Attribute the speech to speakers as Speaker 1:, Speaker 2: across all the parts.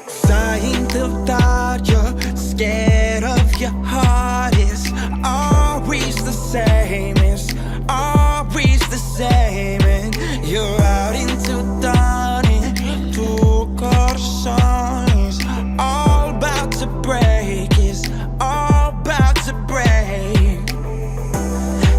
Speaker 1: Sighing without you, scared of your heart is always the same. It's always the same. And you're out into dawn and two corações all about to break. It's all about to break.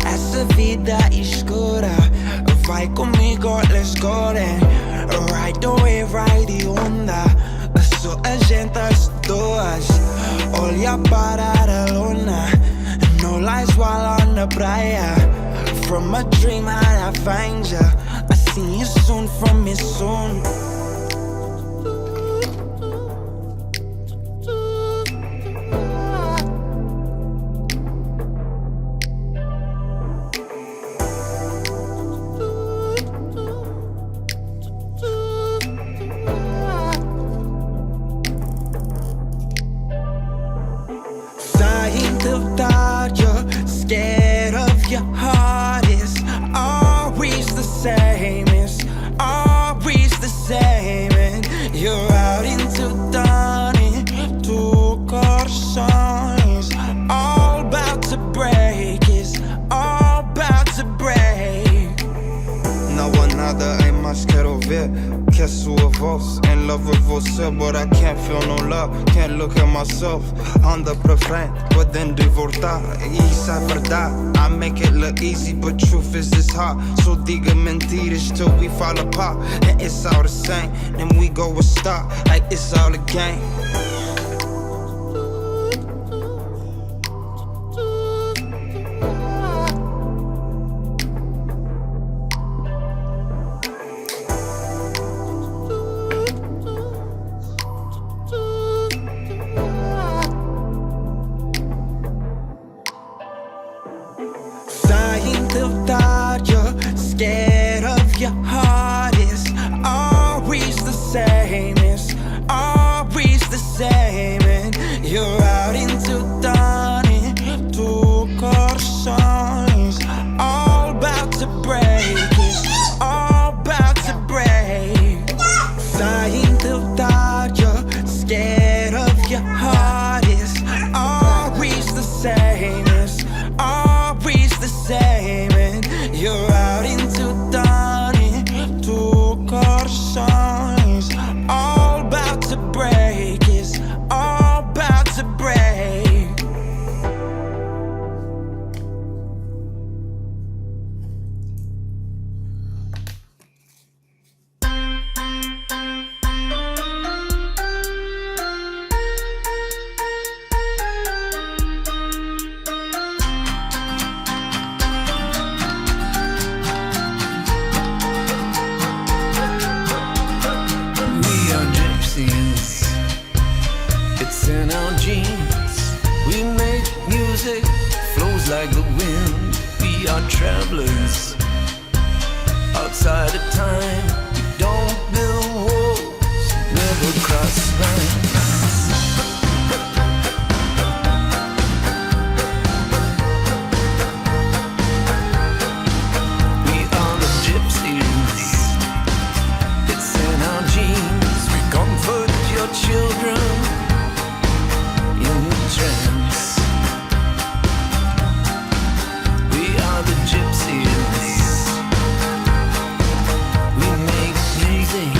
Speaker 1: Essa vida escura vai comigo, let's go then. Ride the wave, ride the onda. Só a gente as duas olha para a luna. No lies while on the praia. From a dream how I find ya. I see you soon from me soon. Without you, scared of your heart is always the same. It's always the same. And you're out into dawn and two corações all about to break. It's all about to break.
Speaker 2: Não há nada em mais quero ver que a sua voz. In love with você, but I can't feel no love. Can't look at myself. Anda pra frente, podendo voltar. Isso é verdade. I make it look easy, but truth is this hard. So diga mentiras till we fall apart. And it's all the same. Then we go and start like it's all a game.
Speaker 1: Without you, scared of your heart is always the same. It's always the same. And you're out into dawn and two corações all about to break. It's all about to break. Sighing without you, scared of your heart is always the same. It's always the same. And you're out into dawn and two corações all about to break. It's all about to break.
Speaker 3: It's in our genes. We make music, flows like the wind. We are travelers outside of time. We don't build walls, never cross lines. We are the gypsies. It's in our genes. We comfort your children in trance. We are the gypsies. We make music,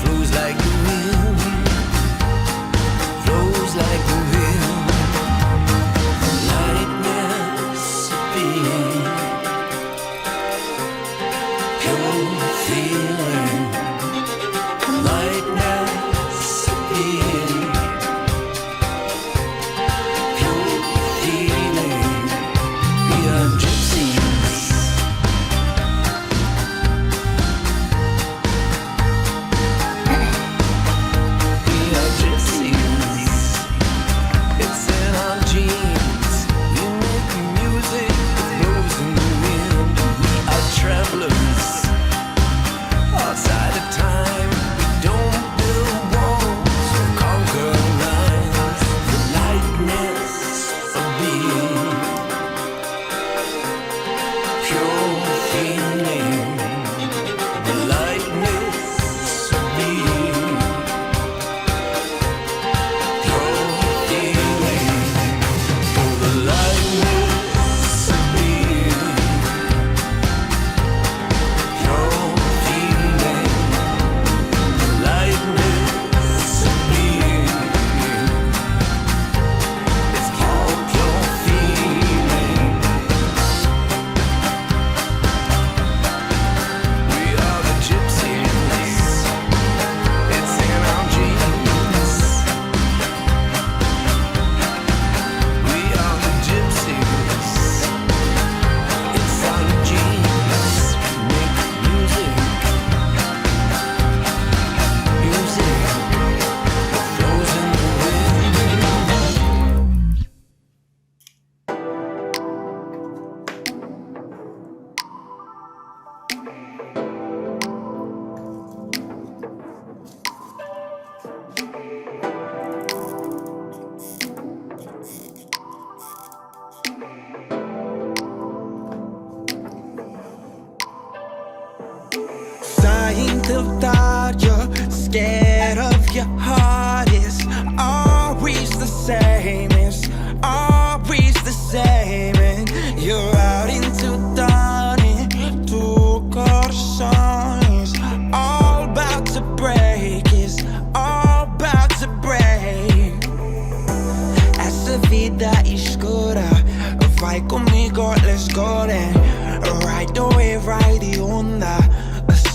Speaker 3: flows like the wind, flows like the wind. Lightness appear, pure feeling. Lightness appear. Pure feeling the lightness of being. You're feeling the lightness of being. You're feeling the lightness of being. It's called your feeling. We are the gypsies. It's in our genes. We are the gypsies. It's our genes. Make music. Music flows in the wind.
Speaker 1: Sighing till that you're scared of your heart is always the same. It's always the same. And you're out into dawning. Tu corazón is all about to break. It's all about to break. Essa vida escura vai comigo, let's go then. Ride the wave, ride the onda.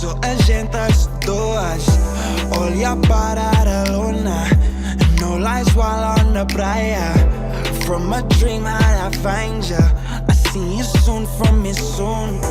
Speaker 1: So a gente as duas olha para a luna. No lies while on the praia. From a dream how I find ya. I see you soon from me soon.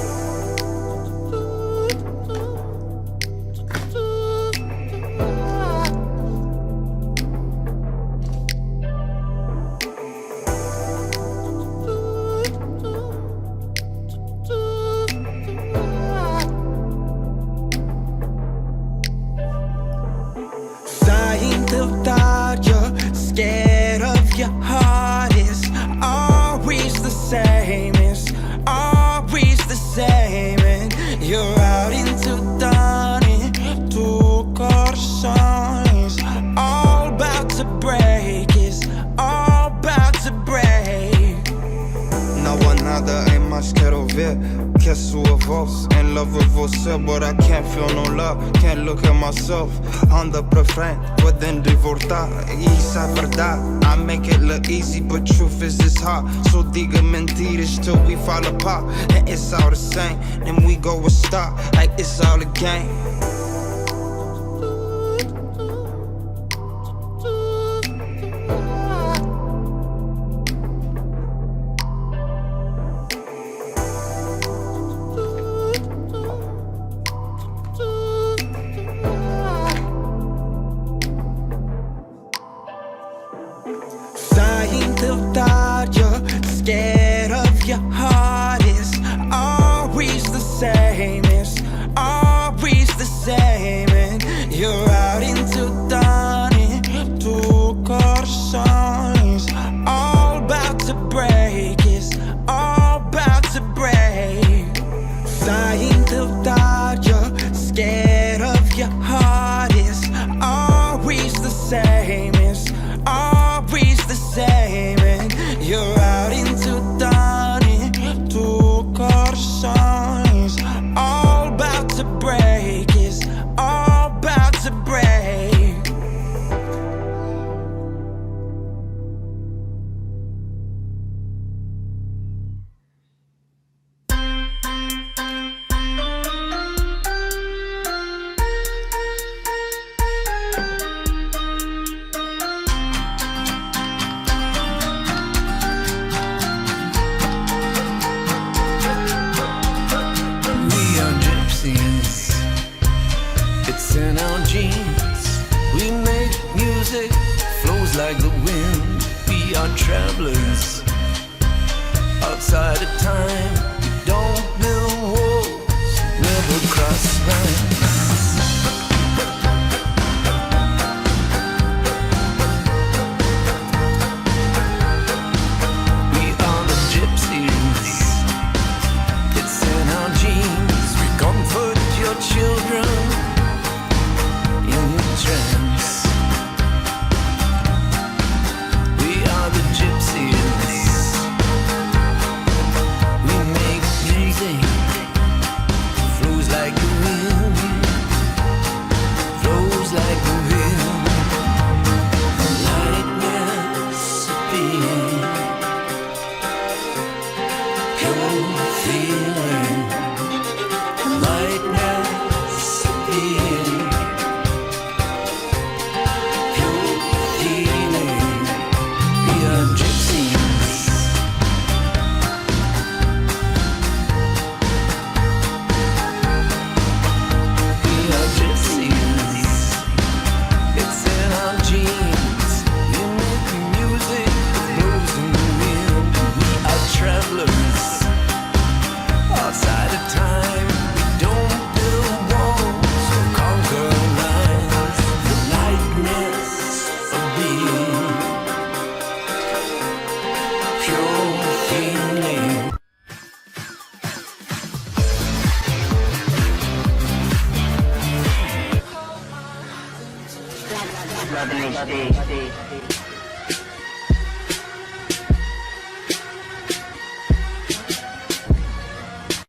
Speaker 1: Sighing till that you're scared of your heart is always the same. It's always the same. And you're out into dawning. Tu corazón is all about to break. It's all about to break.
Speaker 2: Não há nada em mais quero ver que a sua voz. In love with você, but I can't feel no love. Can't look at myself. Anda pra frente, podendo voltar. E isso é verdade. I make it look easy, but truth is it's hard. So diga mentiras till we fall apart. And it's all the same. Then we go and start like it's all a game.
Speaker 1: Sighing till that you're scared of your heart is always the same. It's always the same. And you're out into dawning. Tu corazón is all about to break. It's all about to break. Sighing till that you're scared of your heart is always the same. It's always the same. And you're out into dawning. Tu corazón is all about to break. It's all about to break.
Speaker 3: We are gypsies. It's in our genes. We make music, flows like the wind. We are travelers outside of time. We don't build walls, never cross lines. We are the gypsies. It's in our genes.
Speaker 4: Love HD.